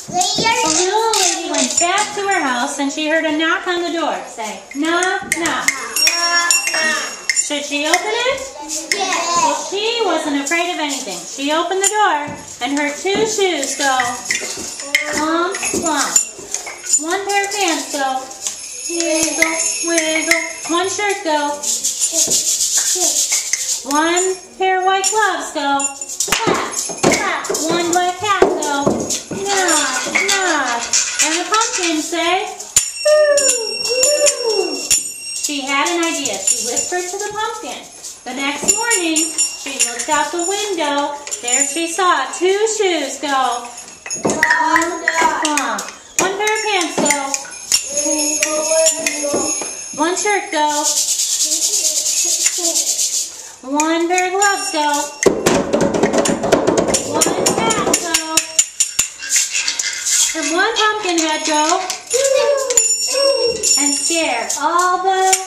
A little lady went back to her house and she heard a knock on the door. Say, knock, knock. Should she open it? Yes. Well, she wasn't afraid of anything. She opened the door and her two shoes go plump, plump. One pair of pants go wiggle, wiggle. One shirt go. One pair of white gloves go clap, clap. One black hat go knock, knock. And the pumpkin say woo, woo. She had an idea. She whispered to the pumpkin. The next morning, she looked out the window. There she saw two shoes go plump, plump. One pair of pants go. One shirt go. One pair of gloves go. One hat go. And one pumpkin head go. And scare all the